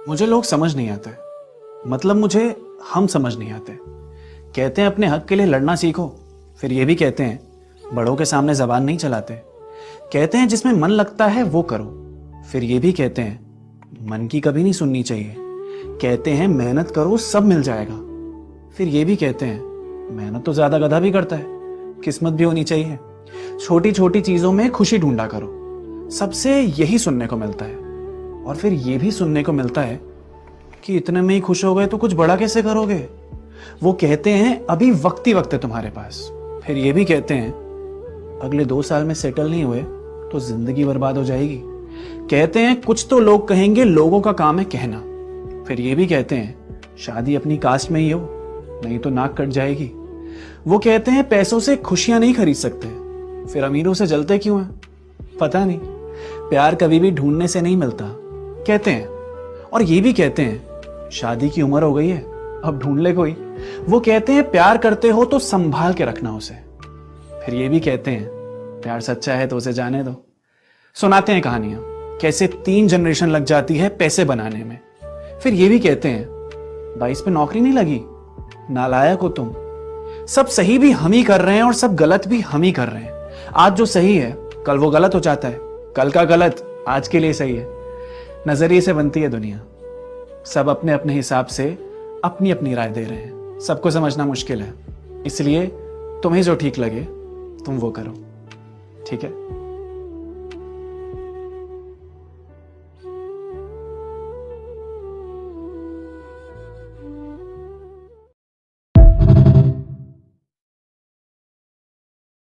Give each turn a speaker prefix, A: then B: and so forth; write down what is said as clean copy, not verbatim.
A: मुझे लोग समझ नहीं आते, मतलब मुझे हम समझ नहीं आते। कहते हैं अपने हक के लिए लड़ना सीखो, फिर ये भी कहते हैं बड़ों के सामने जबान नहीं चलाते। कहते हैं जिसमें मन लगता है वो करो, फिर ये भी कहते हैं मन की कभी नहीं सुननी चाहिए। कहते हैं मेहनत करो सब मिल जाएगा, फिर ये भी कहते हैं मेहनत तो ज्यादा गधा भी करता है, किस्मत भी होनी चाहिए। छोटी छोटी चीजों में खुशी ढूंढा करो, सबसे यही सुनने को मिलता है। और फिर ये भी सुनने को मिलता है कि इतने में ही खुश हो गए तो कुछ बड़ा कैसे करोगे। वो कहते हैं अभी वक्त ही वक्त है तुम्हारे पास, फिर ये भी कहते हैं अगले 2 साल में सेटल नहीं हुए तो जिंदगी बर्बाद हो जाएगी। कहते हैं कुछ तो लोग कहेंगे, लोगों का काम है कहना, फिर ये भी कहते हैं शादी अपनी कास्ट में ही हो नहीं तो नाक कट जाएगी। वो कहते हैं पैसों से खुशियां नहीं खरीद सकते, फिर अमीरों से जलते क्यों हैं पता नहीं। प्यार कभी भी ढूंढने से नहीं मिलता कहते हैं। और ये भी कहते हैं शादी की उम्र हो गई है अब ढूंढ ले कोई। वो कहते हैं प्यार करते हो तो संभाल के रखना उसे, फिर ये भी कहते हैं प्यार सच्चा है तो उसे जाने दो। सुनाते हैं कहानियां कैसे 3 जनरेशन लग जाती है पैसे बनाने में। फिर ये भी कहते हैं 22 पे नौकरी नहीं लगी, नालायक हो तुम। सब सही भी हम ही कर रहे हैं और सब गलत भी हम ही कर रहे हैं। आज जो सही है कल वो गलत हो जाता है, कल का गलत आज के लिए सही है। नजरिए से बनती है दुनिया, सब अपने अपने हिसाब से अपनी अपनी राय दे रहे हैं। सबको समझना मुश्किल है, इसलिए तुम्हें जो ठीक लगे तुम वो करो, ठीक है।